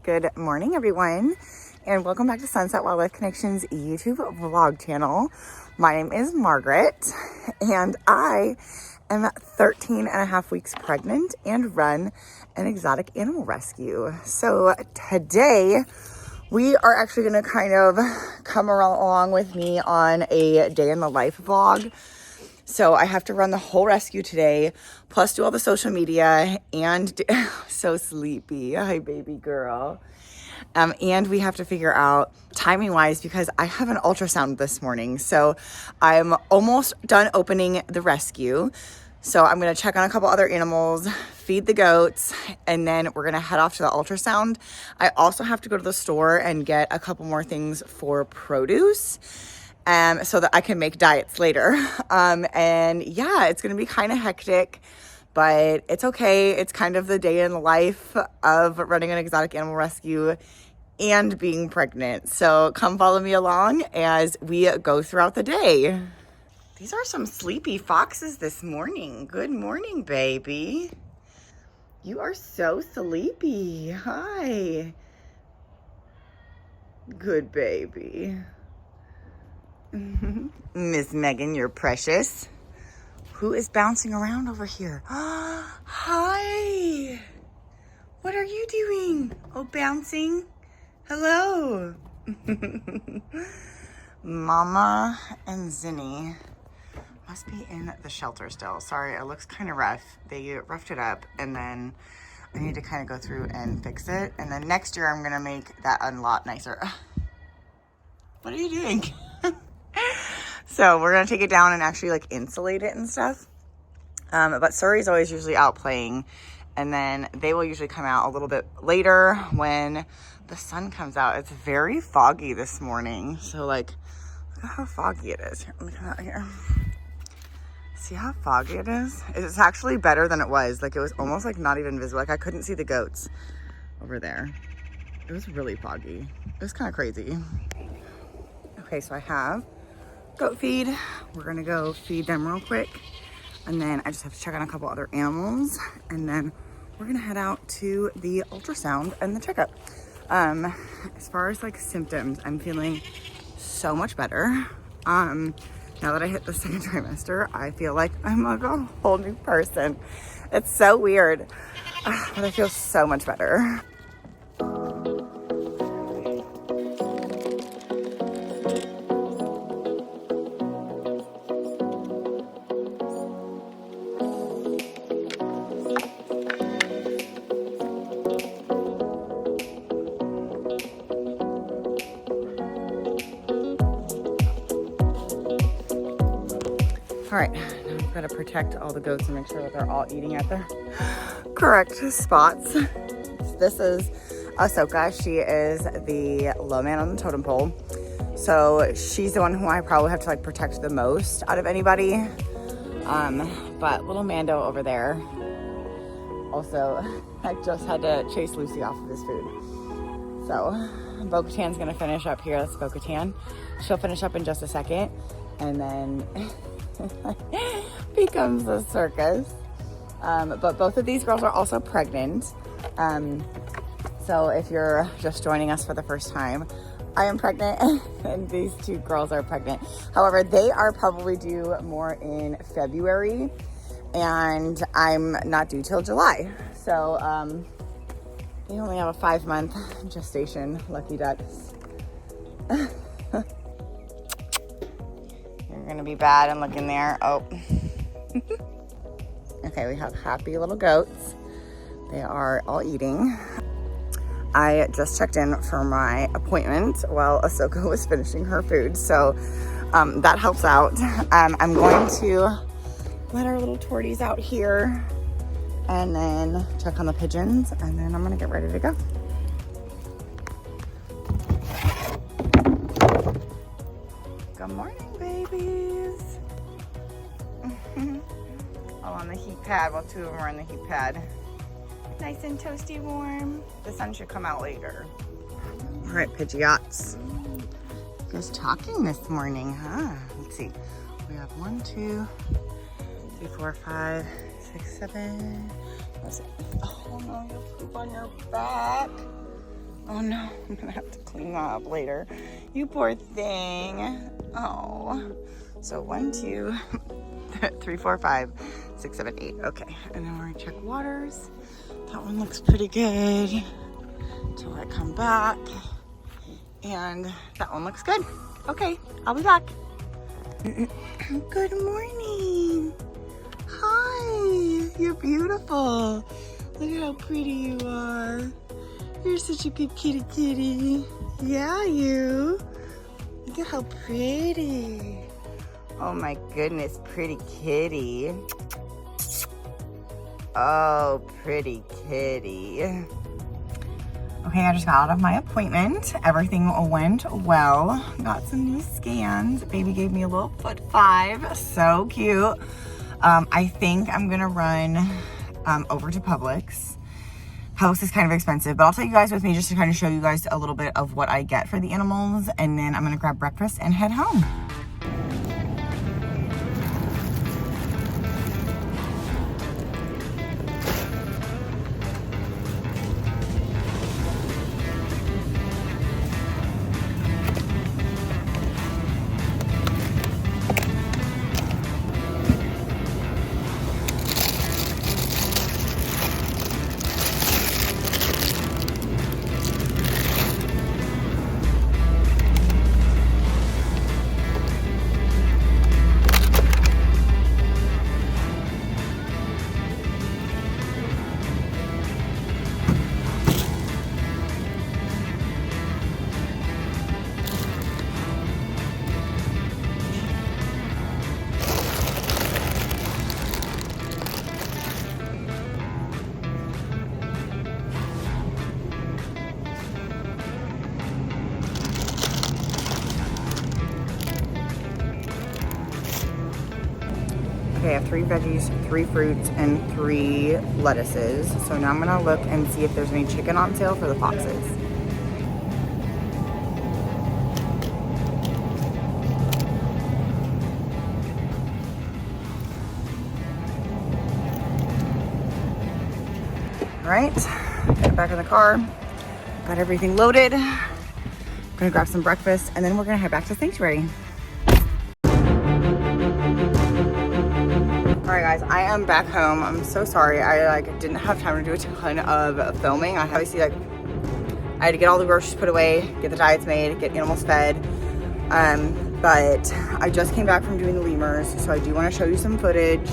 Good morning, everyone, and welcome back to Sunset Wildlife Connections YouTube vlog channel. My name is Margaret, and I am 13 and a half weeks pregnant and run an exotic animal rescue. So today we are actually going to kind of come along with me on a day in the life vlog. So I have to run the whole rescue today, plus do all the social media, and so sleepy. Hi, baby girl. And we have to figure out timing wise because I have an ultrasound this morning. So I'm almost done opening the rescue. So I'm going to check on a couple other animals, feed the goats, and then we're going to head off to the ultrasound. I also have to go to the store and get a couple more things for produce. So that I can make diets later. And yeah, it's going to be kind of hectic, but it's okay. It's kind of the day in the life of running an exotic animal rescue and being pregnant. So come follow me along as we go throughout the day. These are some sleepy foxes this morning. Good morning, baby. You are so sleepy. Hi. Good baby. Miss Megan, you're precious. Who is bouncing around over here? Hi. What are you doing? Oh, bouncing. Hello. Mama and Zinni must be in the shelter still. Sorry, it looks kind of rough. They roughed it up, and then I need to kind of go through and fix it. And then next year I'm going to make that a lot nicer. What are you doing? So we're going to take it down and actually like insulate it and stuff. But Suri's always usually out playing, and then they will usually come out a little bit later when the sun comes out. It's very foggy this morning. So like, look at how foggy it is. Here, let me come out here. See how foggy it is? It's actually better than it was. Like it was almost like not even visible. Like I couldn't see the goats over there. It was really foggy. It was kind of crazy. Okay, so I have goat feed. We're gonna go feed them real quick, and then I just have to check on a couple other animals, and then we're gonna head out to the ultrasound and the checkup. As far as like symptoms, I'm feeling so much better. Now that I hit the second trimester, I feel like I'm like a whole new person. It's so weird, but I feel so much better. All right, now I've got to protect all the goats and make sure that they're all eating at their correct spots. This is Ahsoka. She is the low man on the totem pole. So she's the one who I probably have to like protect the most out of anybody. But little Mando over there, also, I just had to chase Lucy off of his food. So Bo-Katan's gonna finish up here. That's Bo-Katan. She'll finish up in just a second, and then becomes a circus. But both of these girls are also pregnant. So if you're just joining us for the first time, I am pregnant and these two girls are pregnant. However, they are probably due more in February, and I'm not due till July. So you only have a 5-month gestation, lucky ducks. Gonna be bad and look in there. Oh. Okay, we have happy little goats. They are all eating. I just checked in for my appointment while Ahsoka was finishing her food, so that helps out. I'm going to let our little torties out here and then check on the pigeons, and then I'm gonna get ready to go. Good morning, babies. All on the heat pad. Well, 2 of them are on the heat pad. Nice and toasty warm. The sun should come out later. All right, Pidgeots. You guys talking this morning, huh? Let's see. We have 1, 2, 3, 4, 5, 6, 7. Let's see. Oh no, you poop on your back. Oh no, I'm gonna have to clean that up later. You poor thing. Oh. So 1, 2, 3, 4, 5, 6, 7, 8. Okay, and then we're gonna check waters. That one looks pretty good till I come back. And that one looks good. Okay, I'll be back. Good morning. Hi, you're beautiful. Look at how pretty you are. You're such a good kitty. Yeah, you. Look at how pretty. Oh my goodness, pretty kitty. Oh, pretty kitty. Okay, I just got out of my appointment. Everything went well. Got some new scans. Baby gave me a little foot 5. So cute. I think I'm gonna run over to Publix. Publix is kind of expensive, but I'll take you guys with me just to kind of show you guys a little bit of what I get for the animals, and then I'm gonna grab breakfast and head home. Okay, I have 3 veggies, 3 fruits, and 3 lettuces. So now I'm gonna look and see if there's any chicken on sale for the foxes. All right, get back in the car. Got everything loaded. Gonna grab some breakfast, and then we're gonna head back to Sanctuary. All right, guys, I am back home. I'm so sorry. I didn't have time to do a ton of filming. I obviously I had to get all the groceries put away, get the diets made, get animals fed. But I just came back from doing the lemurs, so I do want to show you some footage,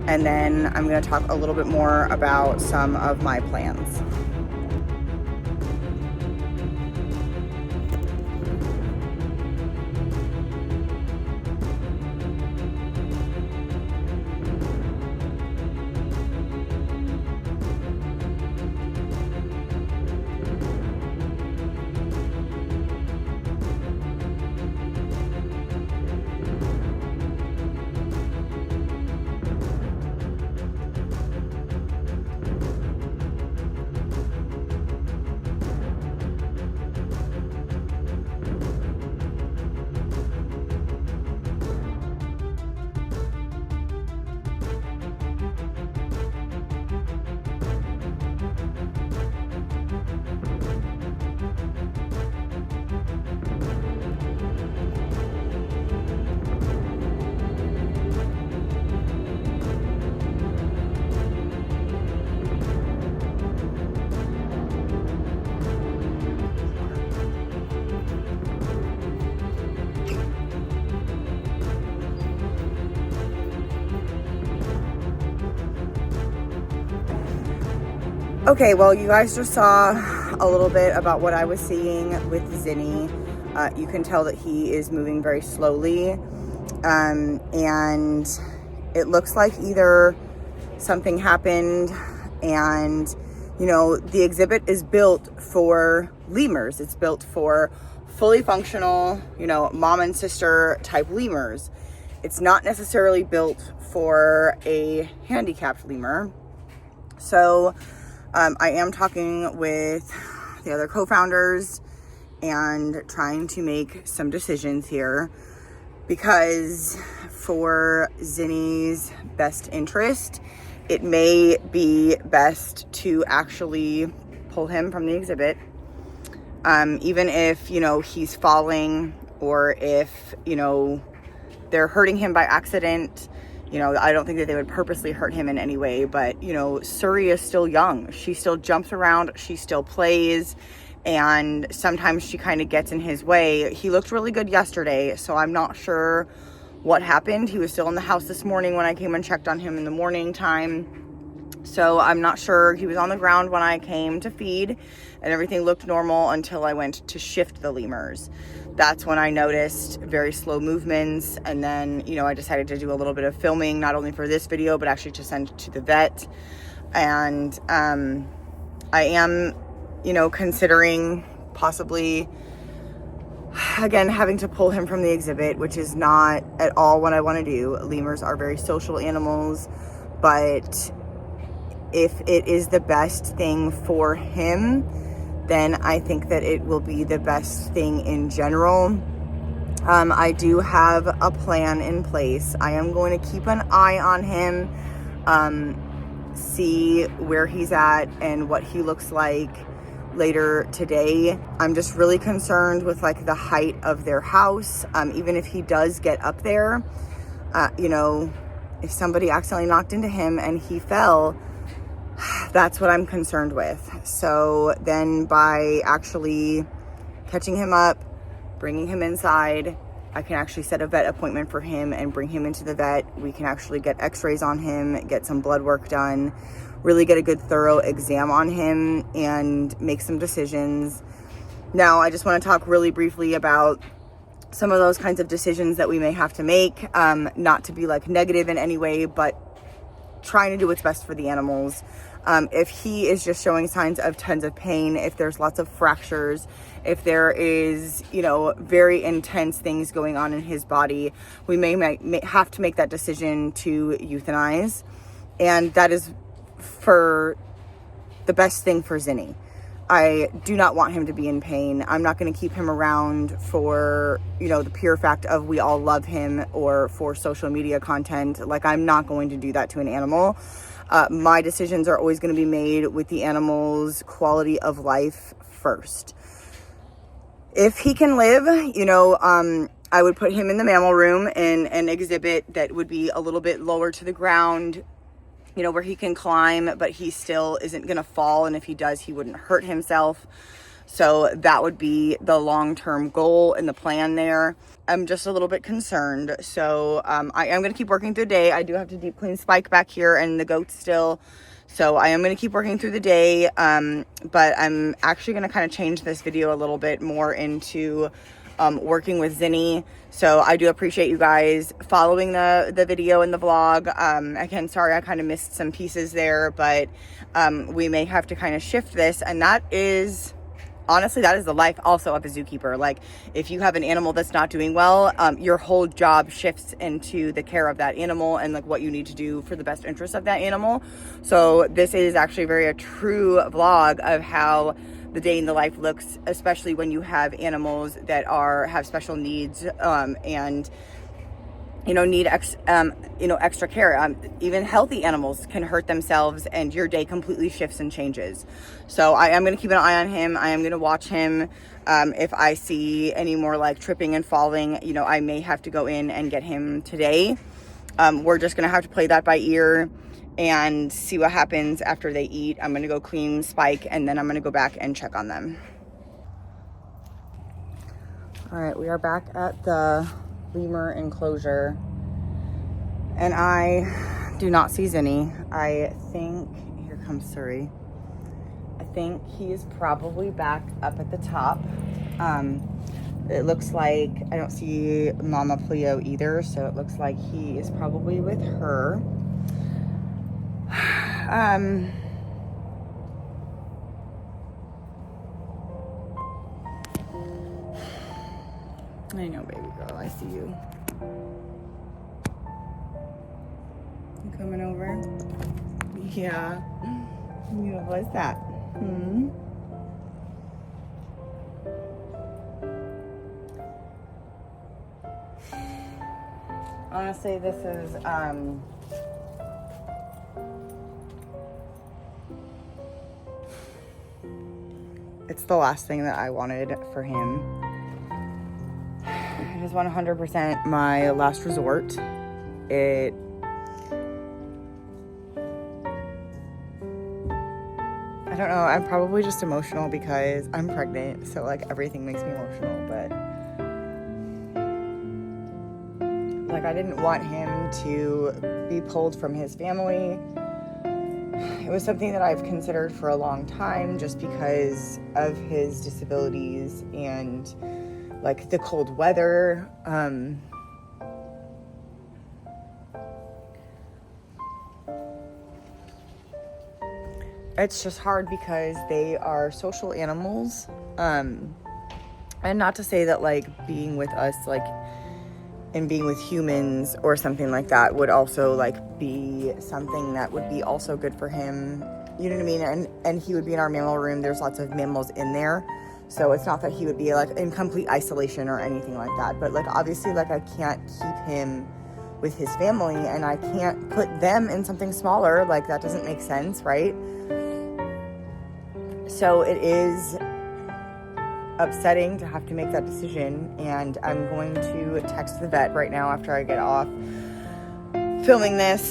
and then I'm going to talk a little bit more about some of my plans. Okay, well, you guys just saw a little bit about what I was seeing with Zinni. You can tell that he is moving very slowly, and it looks like either something happened, and you know, the exhibit is built for lemurs. It's built for fully functional, you know, mom and sister type lemurs. It's not necessarily built for a handicapped lemur. So I am talking with the other co-founders and trying to make some decisions here, because for Zinni's best interest, it may be best to actually pull him from the exhibit Even if, you know, he's falling, or if, you know, they're hurting him by accident. You know, I don't think that they would purposely hurt him in any way, but, you know, Suri is still young. She still jumps around, she still plays, and sometimes she kind of gets in his way. He looked really good yesterday, so I'm not sure what happened. He was still in the house this morning when I came and checked on him in the morning time. So I'm not sure. He was on the ground when I came to feed, and everything looked normal until I went to shift the lemurs. That's when I noticed very slow movements, and then, you know, I decided to do a little bit of filming, not only for this video, but actually to send to the vet. And I am, you know, considering possibly, again, having to pull him from the exhibit, which is not at all what I want to do. Lemurs are very social animals, but if it is the best thing for him, then I think that it will be the best thing in general. I do have a plan in place. I am going to keep an eye on him, see where he's at and what he looks like later today. I'm just really concerned with like the height of their house. Even if he does get up there, you know, if somebody accidentally knocked into him and he fell, that's what I'm concerned with. So then by actually catching him up, bringing him inside, I can actually set a vet appointment for him and bring him into the vet. We can actually get x-rays on him, get some blood work done, really get a good thorough exam on him and make some decisions. Now, I just want to talk really briefly about some of those kinds of decisions that we may have to make, not to be like negative in any way, but trying to do what's best for the animals. If he is just showing signs of tons of pain, if there's lots of fractures, if there is, you know, very intense things going on in his body, we may have to make that decision to euthanize. And that is for the best thing for Zinni. I do not want him to be in pain. I'm not going to keep him around for, you know, the pure fact of we all love him or for social media content. Like, I'm not going to do that to an animal. My decisions are always going to be made with the animal's quality of life first. If he can live, you know, I would put him in the mammal room in an exhibit that would be a little bit lower to the ground, you know, where he can climb, but he still isn't going to fall. And if he does, he wouldn't hurt himself. So that would be the long-term goal and the plan there. I'm just a little bit concerned. So I am going to keep working through the day. I do have to deep clean Spike back here and the goats still. So I am going to keep working through the day. But I'm actually going to kind of change this video a little bit more into working with Zinni. So I do appreciate you guys following the video and the vlog. Again, sorry I kind of missed some pieces there, but we may have to kind of shift this. And that is, honestly, that is the life also of a zookeeper. Like, if you have an animal that's not doing well, your whole job shifts into the care of that animal and like what you need to do for the best interest of that animal. So this is actually very a true vlog of how the day in the life looks, especially when you have animals that have special needs and you know need extra care. Even healthy animals can hurt themselves and your day completely shifts and changes. So I am going to keep an eye on him. I am going to watch him. If I see any more like tripping and falling, you know, I may have to go in and get him today. We're just going to have to play that by ear and see what happens after they eat. I'm gonna go clean Spike and then I'm gonna go back and check on them. All right, we are back at the lemur enclosure and I do not see Zinni. I think, here comes Suri. I think he is probably back up at the top. It looks like I don't see Mama Pleo either, so it looks like he is probably with her. I know, baby girl, I see you. You coming over? Yeah. What's that? Honestly, this is It's the last thing that I wanted for him. It is 100% my last resort. I don't know, I'm probably just emotional because I'm pregnant, so like everything makes me emotional, but like I didn't want him to be pulled from his family. It was something that I've considered for a long time just because of his disabilities and like the cold weather. It's just hard because they are social animals. And not to say that like being with us, like, and being with humans or something like that would also like be something that would be also good for him. You know what I mean? And he would be in our mammal room. There's lots of mammals in there. So it's not that he would be like in complete isolation or anything like that. But like, obviously, like I can't keep him with his family and I can't put them in something smaller. Like that doesn't make sense, right? So it is upsetting to have to make that decision, and I'm going to text the vet right now after I get off filming this.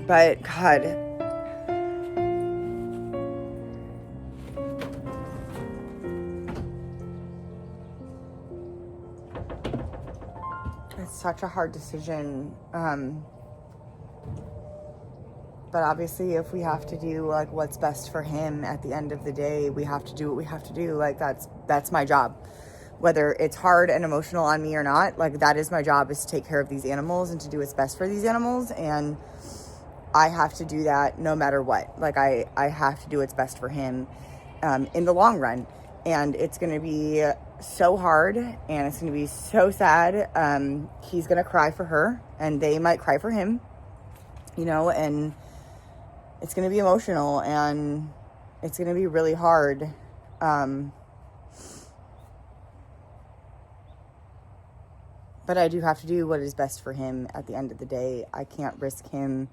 But God, it's such a hard decision. But obviously, if we have to do like what's best for him at the end of the day, we have to do what we have to do. Like that's my job. Whether it's hard and emotional on me or not, like that is my job, is to take care of these animals and to do what's best for these animals. And I have to do that no matter what. Like I have to do what's best for him in the long run. And it's going to be so hard and it's going to be so sad. He's going to cry for her and they might cry for him, you know, and it's going to be emotional and it's going to be really hard. But I do have to do what is best for him at the end of the day. I can't risk him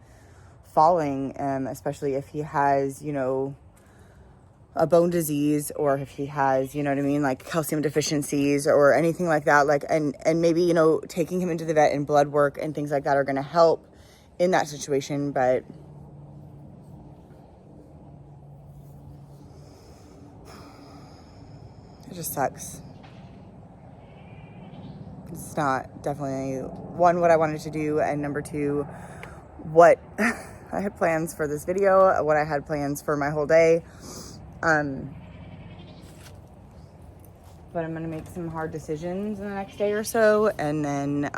falling, especially if he has, you know, a bone disease, or if he has, you know what I mean, like calcium deficiencies or anything like that. Like, and maybe, you know, taking him into the vet and blood work and things like that are going to help in that situation. But it just sucks. It's not definitely, one, what I wanted to do, and number two, what I had plans for this video, what I had plans for my whole day. But I'm going to make some hard decisions in the next day or so, and then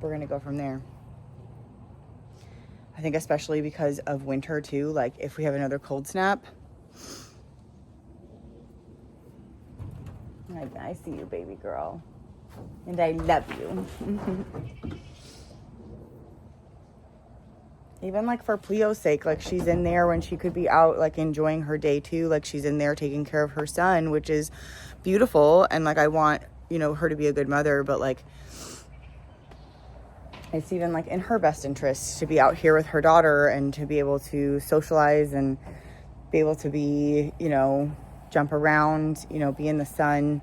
we're going to go from there. I think especially because of winter too, like if we have another cold snap. I see you, baby girl. And I love you. Even like for Cleo's sake, like she's in there when she could be out like enjoying her day too. Like she's in there taking care of her son, which is beautiful. And like I want, you know, her to be a good mother, but like it's even like in her best interest to be out here with her daughter and to be able to socialize and be able to be, you know, jump around, you know, be in the sun.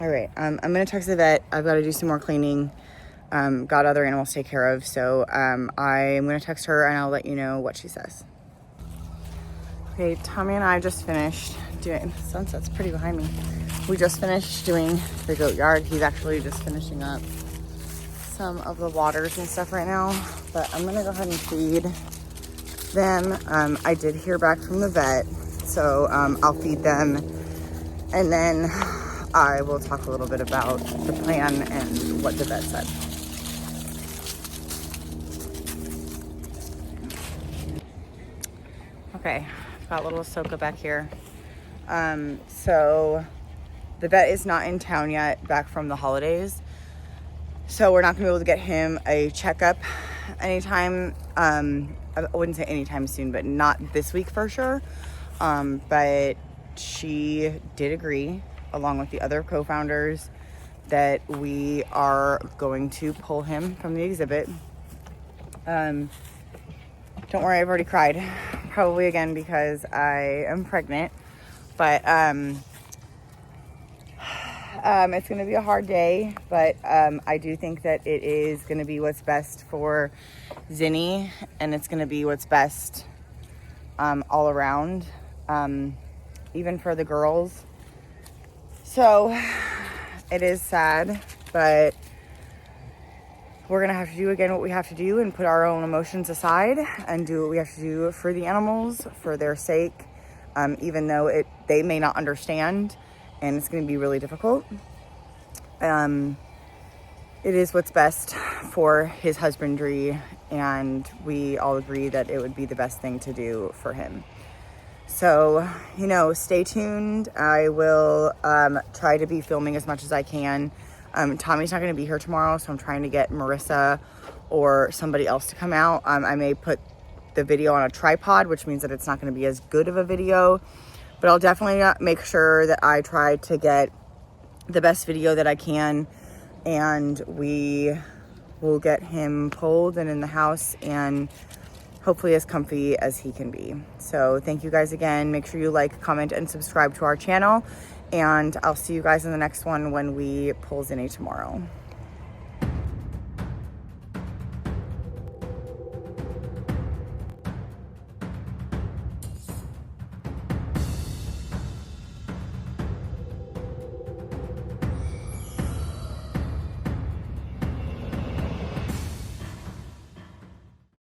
All right, I'm gonna text the vet. I've got to do some more cleaning. Got other animals to take care of, so I'm gonna text her and I'll let you know what she says. Okay, Tommy and I just finished doing, sunset's pretty behind me. We just finished doing the goat yard. He's actually just finishing up some of the waters and stuff right now, but I'm gonna go ahead and feed them. I did hear back from the vet, so I'll feed them, and then I will talk a little bit about the plan and what the vet said. Okay, got little Ahsoka back here. So the vet is not in town yet, back from the holidays. So we're not gonna be able to get him a checkup anytime. I wouldn't say anytime soon, but not this week for sure. But she did agree, along with the other co-founders, that we are going to pull him from the exhibit. Don't worry, I've already cried. Probably again because I am pregnant. But it's going to be a hard day. But I do think that it is going to be what's best for Zinni. And it's going to be what's best all around. Even for the girls. So it is sad, but we're gonna have to do again what we have to do and put our own emotions aside and do what we have to do for the animals, for their sake, even though they may not understand and it's gonna be really difficult. It is what's best for his husbandry, and we all agree that it would be the best thing to do for him. So, stay tuned. I will try to be filming as much as I can. Tommy's not going to be here tomorrow, so I'm trying to get Marissa or somebody else to come out. I may put the video on a tripod, which means that it's not going to be as good of a video. But I'll definitely make sure that I try to get the best video that I can. And we will get him pulled and in the house and hopefully as comfy as he can be. So thank you guys again. Make sure you like, comment, and subscribe to our channel. And I'll see you guys in the next one when we pull Zinni tomorrow.